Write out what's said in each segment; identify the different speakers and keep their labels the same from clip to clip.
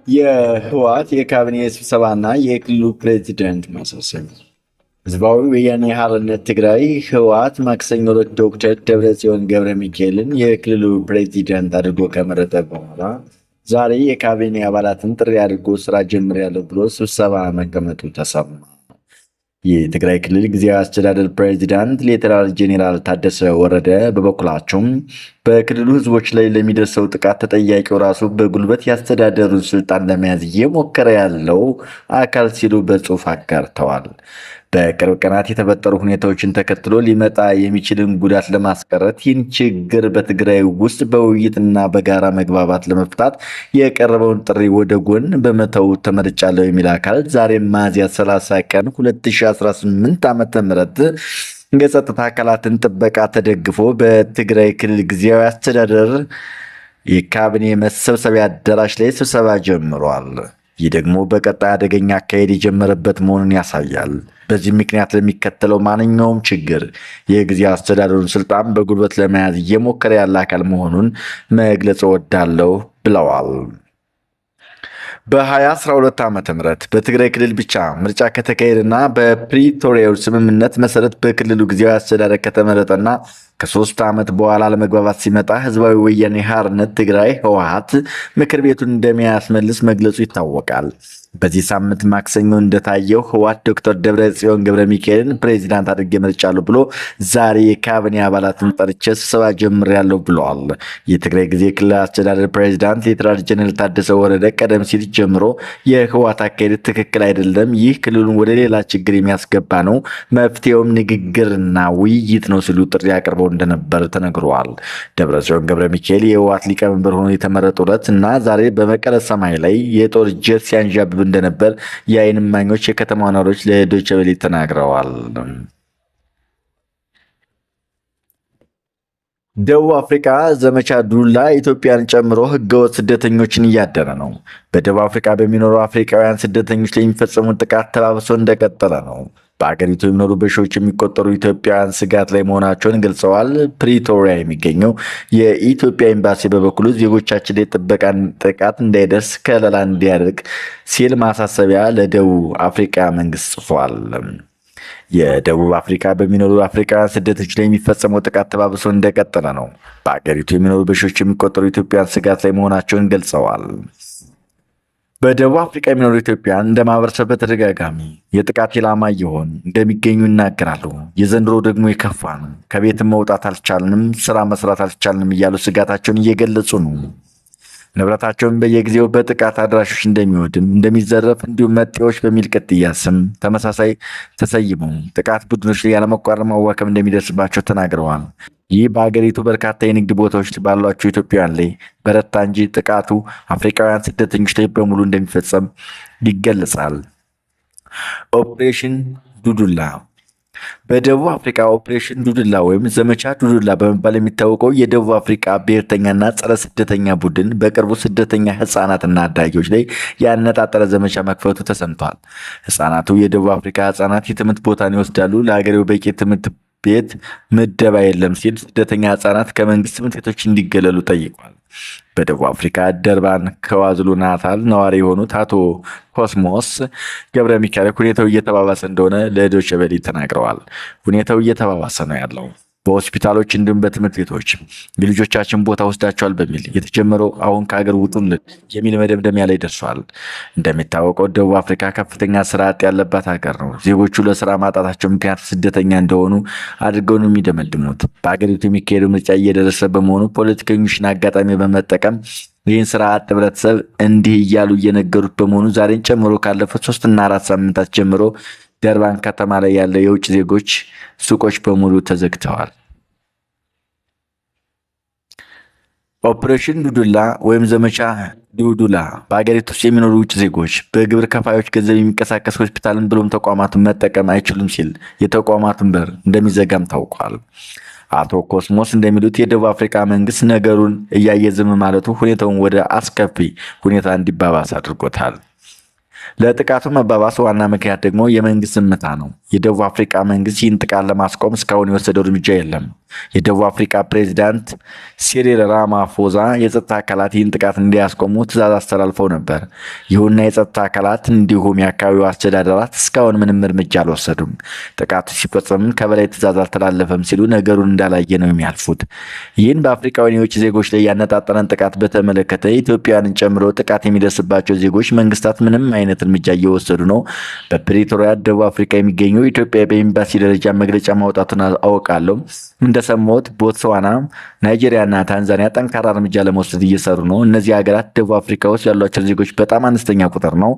Speaker 1: የህወሓት የካቢኔ ስብሰባና የክልሉ ፕሬዚደንት ማሳሰቢያ። ህዝባዊ ወያነ ሓርነት ትግራይ ህወሓት ማክሰኞ ዕለት ዶክተር ደብረጽዮን ገብረ ሚካኤልን የክልሉ ፕሬዚደንት አድርጎ ከመረጠ በኋላ ዛሬ የካቢኔ አባላትን ጥሪ አድርጎ ስራ ጀምሬያለሁ ብሎ ስብሰባ መቀመጡ ተሰማ። የትግራይ ክልል ጊዜያዊ አስተዳደር ፕሬዚዳንት ሌተናል ጄኔራል ታደሰ ወረደ በበኩላቸውም በክልሉ ህዝቦች ላይ ለሚደርሰው ጥቃት ተጠያቂው ራሱ በጉልበት ያስተዳደሩን ስልጣን ለመያዝ እየሞከረ ያለው አካል ሲሉ በጽሑፍ አጋርተዋል። በቅርብ ቀናት የተፈጠሩ ሁኔታዎችን ተከትሎ ሊመጣ የሚችልን ጉዳት ለማስቀረት ይህን ችግር በትግራይ ውስጥ በውይይትና በጋራ መግባባት ለመፍታት የቀረበውን ጥሪ ወደ ጎን በመተው ተመርጫለሁ የሚል አካል ዛሬ ሚያዝያ 30 ቀን 2018 ዓ.ም የጸጥታ አካላትን ጥበቃ ተደግፎ በትግራይ ክልል ጊዜያዊ አስተዳደር የካቢኔ መሰብሰቢያ አዳራሽ ላይ ስብሰባ ጀምሯል። ይህ ደግሞ በቀጣይ አደገኛ አካሄድ የጀመረበት መሆኑን ያሳያል። በዚህ ምክንያት ለሚከተለው ማንኛውም ችግር የጊዜያዊ አስተዳደሩን ስልጣን በጉልበት ለመያዝ እየሞከረ ያለ አካል መሆኑን መግለጽ እወዳለሁ ብለዋል። በ2012 ዓ.ም በትግራይ ክልል ብቻ ምርጫ ከተካሄደና በፕሪቶሪያው ስምምነት መሰረት በክልሉ ጊዜያዊ አስተዳደር ከተመረጠና ከ3 ዓመት በኋላ ለመግባባት ሲመጣ ህዝባዊ ወያነ ሓርነት ትግራይ ህወሓት ምክር ቤቱን እንደሚያስመልስ መግለጹ ይታወቃል። በዚህ ሳምንት ማክሰኞ እንደታየው ህወሓት ዶክተር ደብረጽዮን ገብረ ሚካኤልን ፕሬዚዳንት አድርጌ መርጫለሁ ብሎ ዛሬ የካቢኔ አባላትን ጠርቼ ስብሰባ ጀምሬያለሁ ብለዋል። የትግራይ ጊዜ ክልል አስተዳደር ፕሬዚዳንት ሌተናል ጄኔራል ታደሰ ወረደ ቀደም ሲል ጀምሮ የህወሓት አካሄድ ትክክል አይደለም፣ ይህ ክልሉን ወደ ሌላ ችግር የሚያስገባ ነው፣ መፍትሄውም ንግግርና ውይይት ነው ሲሉ ጥሪ አቅርበው እንደነበር ተነግሯል። ደብረጽዮን ገብረ ሚካኤል የህወሓት ሊቀመንበር ሆኖ የተመረጡ ዕለት እና ዛሬ በመቀለ ሰማይ ላይ የጦር ጀት ሲያንዣብብ እንደነበር የዓይን እማኞች የከተማው ነዋሪዎች ለዶይቼ ቬለ ተናግረዋል። ደቡብ አፍሪካ ዘመቻ ዱላ ኢትዮጵያን ጨምሮ ህገወጥ ስደተኞችን እያደነ ነው። በደቡብ አፍሪካ በሚኖሩ አፍሪካውያን ስደተኞች ላይ የሚፈጸሙት ጥቃት ተባብሶ እንደቀጠለ ነው። በአገሪቱ የሚኖሩ በሺዎች የሚቆጠሩ ኢትዮጵያውያን ስጋት ላይ መሆናቸውን ገልጸዋል። ፕሪቶሪያ የሚገኘው የኢትዮጵያ ኤምባሲ በበኩሉ ዜጎቻችን ላይ ጥቃት እንዳይደርስ ከለላ እንዲያደርግ ሲል ማሳሰቢያ ለደቡብ አፍሪካ መንግስት ጽፏል። የደቡብ አፍሪካ በሚኖሩ አፍሪካውያን ስደተኞች ላይ የሚፈጸመው ጥቃት ተባብሶ እንደቀጠለ ነው። በአገሪቱ የሚኖሩ በሺዎች የሚቆጠሩ ኢትዮጵያውያን ስጋት ላይ መሆናቸውን ገልጸዋል። በደቡብ አፍሪካ የሚኖሩ ኢትዮጵያውያን እንደ ማህበረሰብ በተደጋጋሚ የጥቃት ኢላማ እየሆኑ እንደሚገኙ ይናገራሉ። የዘንድሮ ደግሞ የከፋ ነው። ከቤትም መውጣት አልቻልንም፣ ስራ መስራት አልቻልንም እያሉ ስጋታቸውን እየገለጹ ነው። ንብረታቸውን በየጊዜው በጥቃት አድራሾች እንደሚወድም እንደሚዘረፍ፣ እንዲሁም መጤዎች በሚል ቅጥያ ስም ተመሳሳይ ተሰይመው ጥቃት ቡድኖች ላይ ያለመቋረጥ ማዋከብ እንደሚደርስባቸው ተናግረዋል። ይህ በአገሪቱ በርካታ የንግድ ቦታዎች ባሏቸው ኢትዮጵያውያን ላይ በረታ እንጂ ጥቃቱ አፍሪካውያን ስደተኞች ላይ በሙሉ እንደሚፈጸም ይገለጻል። ኦፕሬሽን ዱዱላ በደቡብ አፍሪካ ኦፕሬሽን ዱዱላ ወይም ዘመቻ ዱዱላ በመባል የሚታወቀው የደቡብ አፍሪካ ብሔርተኛና ጸረ ስደተኛ ቡድን በቅርቡ ስደተኛ ህፃናትና አዳጊዎች ላይ ያነጣጠረ ዘመቻ መክፈቱ ተሰምቷል። ህፃናቱ የደቡብ አፍሪካ ህፃናት የትምህርት ቦታን ይወስዳሉ፣ ለሀገሬው በቂ ትምህርት ቤት ምደባ የለም ሲል ስደተኛ ህፃናት ከመንግስት ትምህርት ቤቶች እንዲገለሉ ጠይቋል። በደቡብ አፍሪካ ደርባን ከዋዝሉ ናታል ነዋሪ የሆኑት አቶ ኮስሞስ ገብረ ሚካኤል ሁኔታው እየተባባሰ እንደሆነ ለዶይቼ ቬለ ተናግረዋል። ሁኔታው እየተባባሰ ነው ያለው በሆስፒታሎች እንዲሁም በትምህርት ቤቶች የልጆቻችን ቦታ ወስዳቸዋል በሚል የተጀመረው አሁን ከሀገር ውጡልን የሚል መደምደሚያ ላይ ደርሷል። እንደሚታወቀው ደቡብ አፍሪካ ከፍተኛ ስራ አጥ ያለባት ሀገር ነው። ዜጎቹ ለስራ ማጣታቸው ምክንያት ስደተኛ እንደሆኑ አድርገው ነው የሚደመድሙት። በሀገሪቱ የሚካሄደው ምርጫ እየደረሰ በመሆኑ ፖለቲከኞችን አጋጣሚ በመጠቀም ይህን ስራ አጥ ህብረተሰብ እንዲህ እያሉ እየነገሩት በመሆኑ ዛሬን ጨምሮ ካለፉት 3 እና 4 ሳምንታት ጀምሮ ደርባን ከተማ ላይ ያለው የውጭ ዜጎች ሱቆች በሙሉ ተዘግተዋል። ኦፕሬሽን ዱዱላ ወይም ዘመቻ ዱዱላ በአገሪቱ ውስጥ የሚኖሩ ውጭ ዜጎች በግብር ከፋዮች ገንዘብ የሚንቀሳቀስ ሆስፒታልን ብሎም ተቋማቱን መጠቀም አይችሉም ሲል የተቋማቱን በር እንደሚዘጋም ታውቋል። አቶ ኮስሞስ እንደሚሉት የደቡብ አፍሪካ መንግስት ነገሩን እያየ ዝም ማለቱ ሁኔታውን ወደ አስከፊ ሁኔታ እንዲባባስ አድርጎታል። ለጥቃቱ መባባስ ዋና ምክንያት ደግሞ የመንግስት ዝምታ ነው። የደቡብ አፍሪካ መንግስት ይህን ጥቃት ለማስቆም እስካሁን የወሰደው እርምጃ የለም። የደቡብ አፍሪካ ፕሬዚዳንት ሲሪል ራማፎዛ የጸጥታ አካላት ይህን ጥቃት እንዲያስቆሙ ትዕዛዝ አስተላልፈው ነበር። ይሁንና የጸጥታ አካላት እንዲሁም የአካባቢው አስተዳደራት እስካሁን ምንም እርምጃ አልወሰዱም። ጥቃቱ ሲፈጸም ከበላይ ትዕዛዝ አልተላለፈም ሲሉ ነገሩን እንዳላየ ነው የሚያልፉት። ይህን በአፍሪካውያን የውጭ ዜጎች ላይ ያነጣጠረን ጥቃት በተመለከተ ኢትዮጵያውያንን ጨምሮ ጥቃት የሚደርስባቸው ዜጎች መንግስታት ምንም አይነት እርምጃ እየወሰዱ ነው። በፕሪቶሪያ ደቡብ አፍሪካ የሚገኘው ኢትዮጵያ በኤምባሲ ደረጃ መግለጫ ማውጣቱን አውቃለሁ። እንደሰማሁት ቦትስዋና፣ ናይጄሪያ እና ታንዛኒያ ጠንካራ እርምጃ ለመውሰድ እየሰሩ ነው። እነዚህ ሀገራት ደቡብ አፍሪካ ውስጥ ያሏቸው ዜጎች በጣም አነስተኛ ቁጥር ነው።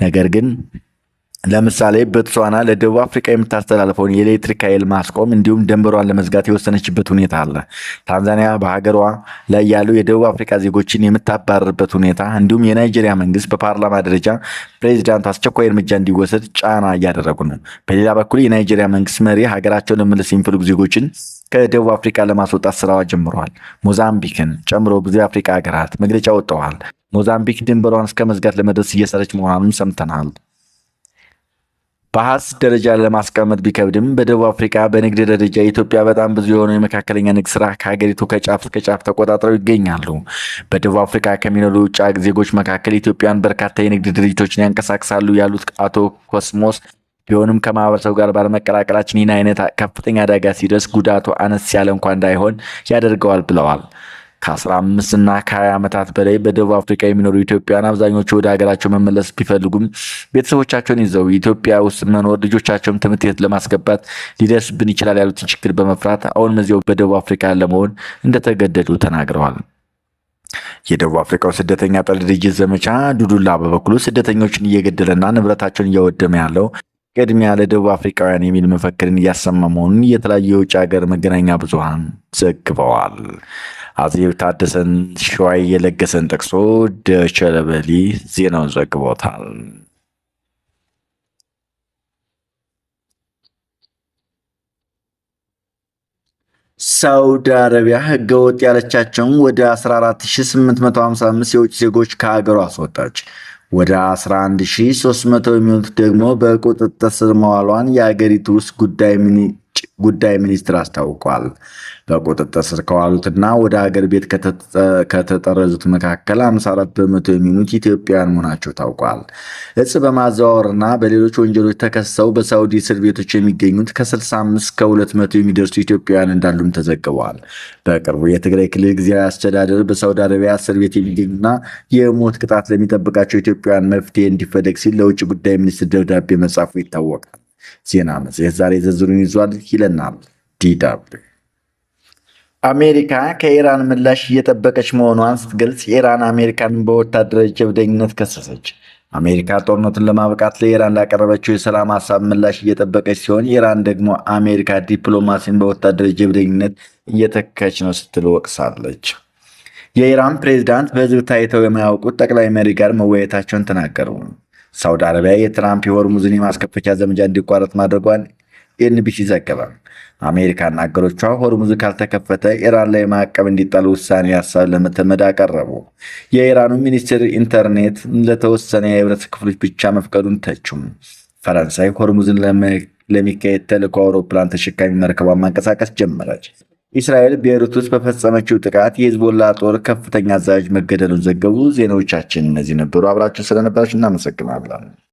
Speaker 1: ነገር ግን ለምሳሌ ቦትስዋና ለደቡብ አፍሪካ የምታስተላልፈውን የኤሌክትሪክ ኃይል ማስቆም እንዲሁም ድንበሯን ለመዝጋት የወሰነችበት ሁኔታ አለ። ታንዛኒያ በሀገሯ ላይ ያሉ የደቡብ አፍሪካ ዜጎችን የምታባረርበት ሁኔታ እንዲሁም የናይጄሪያ መንግስት በፓርላማ ደረጃ ፕሬዚዳንቱ አስቸኳይ እርምጃ እንዲወሰድ ጫና እያደረጉ ነው። በሌላ በኩል የናይጄሪያ መንግስት መሪ ሀገራቸውን ለመመለስ የሚፈልጉ ዜጎችን ከደቡብ አፍሪካ ለማስወጣት ስራዋ ጀምረዋል። ሞዛምቢክን ጨምሮ ብዙ የአፍሪካ ሀገራት መግለጫ ወጥተዋል። ሞዛምቢክ ድንበሯን እስከ መዝጋት ለመድረስ እየሰረች መሆኗንም ሰምተናል። በሀስ ደረጃ ለማስቀመጥ ቢከብድም በደቡብ አፍሪካ በንግድ ደረጃ ኢትዮጵያ በጣም ብዙ የሆኑ የመካከለኛ ንግድ ስራ ከሀገሪቱ ከጫፍ እስከ ጫፍ ተቆጣጥረው ይገኛሉ። በደቡብ አፍሪካ ከሚኖሩ ውጭ ዜጎች መካከል ኢትዮጵያን በርካታ የንግድ ድርጅቶችን ያንቀሳቅሳሉ ያሉት አቶ ኮስሞስ ቢሆንም ከማህበረሰቡ ጋር ባለመቀላቀላችን ይህን አይነት ከፍተኛ አደጋ ሲደርስ ጉዳቱ አነስ ያለ እንኳን እንዳይሆን ያደርገዋል ብለዋል። ከ15 እና ከ20 ዓመታት በላይ በደቡብ አፍሪካ የሚኖሩ ኢትዮጵያውያን አብዛኞቹ ወደ ሀገራቸው መመለስ ቢፈልጉም ቤተሰቦቻቸውን ይዘው ኢትዮጵያ ውስጥ መኖር ልጆቻቸውን ትምህርት ቤት ለማስገባት ሊደርስብን ይችላል ያሉትን ችግር በመፍራት አሁን እዚያው በደቡብ አፍሪካ ለመሆን እንደተገደዱ ተናግረዋል። የደቡብ አፍሪካው ስደተኛ ጠል ድርጅት ዘመቻ ዱዱላ በበኩሉ ስደተኞችን እየገደለና ንብረታቸውን እያወደመ ያለው ቅድሚያ ለደቡብ አፍሪካውያን የሚል መፈክርን እያሰማ መሆኑን የተለያዩ የውጭ ሀገር መገናኛ ብዙሃን ዘግበዋል። አዜብ ታደሰን ሸዋይ የለገሰን ጠቅሶ ዶይቼ ቬለ ዜናውን ዘግቦታል። ሳውዲ አረቢያ ህገወጥ ያለቻቸውን ወደ 14855 የውጭ ዜጎች ከሀገሯ አስወጣች። ወደ 11300 የሚሆኑት ደግሞ በቁጥጥር ስር መዋሏን የሀገሪቱ ውስጥ ጉዳይ ሚኒስትር አስታውቋል። በቁጥጥር ስር ከዋሉትና ወደ ሀገር ቤት ከተጠረዙት መካከል 54 በመቶ የሚሆኑት ኢትዮጵያውያን መሆናቸው ታውቋል። እጽ በማዘዋወርና በሌሎች ወንጀሎች ተከሰው በሳውዲ እስር ቤቶች የሚገኙት ከ65 እስከ 200 የሚደርሱ ኢትዮጵያውያን እንዳሉም ተዘግበዋል። በቅርቡ የትግራይ ክልል ጊዜያዊ አስተዳደር በሳውዲ አረቢያ እስር ቤት የሚገኙና የሞት ቅጣት ለሚጠብቃቸው ኢትዮጵያውያን መፍትሄ እንዲፈለግ ሲል ለውጭ ጉዳይ ሚኒስትር ደብዳቤ መጻፉ ይታወቃል። ዜና መጽሔት ዛሬ ዝርዝሩን ይዟል ይለናል ዲደብሊው። አሜሪካ ከኢራን ምላሽ እየጠበቀች መሆኗን ስትገልጽ ኢራን አሜሪካንን በወታደራዊ ጀብደኝነት ከሰሰች። አሜሪካ ጦርነቱን ለማብቃት ለኢራን ላቀረበችው የሰላም ሀሳብ ምላሽ እየጠበቀች ሲሆን ኢራን ደግሞ አሜሪካ ዲፕሎማሲን በወታደራዊ ጀብደኝነት እየተካች ነው ስትል ወቅሳለች። የኢራን ፕሬዝዳንት በህዝብ ታይተው የማያውቁት ጠቅላይ መሪ ጋር መወያየታቸውን ተናገሩ። ሳውዲ አረቢያ የትራምፕ የሆርሙዝን የማስከፈቻ ዘመቻ እንዲቋረጥ ማድረጓን ኤንቢሲ ዘገበ። አሜሪካና አገሮቿ ሆርሙዝ ካልተከፈተ ኢራን ላይ ማዕቀብ እንዲጣል ውሳኔ ሀሳብ ለመተመድ አቀረቡ። የኢራኑ ሚኒስትር ኢንተርኔት ለተወሰነ የህብረት ክፍሎች ብቻ መፍቀዱን ተቹም። ፈረንሳይ ሆርሙዝን ለሚካሄድ ተልዕኮ አውሮፕላን ተሸካሚ መርከቧን ማንቀሳቀስ ጀመረች። እስራኤል ቤይሩት ውስጥ በፈጸመችው ጥቃት የሂዝቦላ ጦር ከፍተኛ አዛዥ መገደሉን ዘገቡ። ዜናዎቻችን እነዚህ ነበሩ። አብራችሁ ስለነበራችሁ እናመሰግናለን።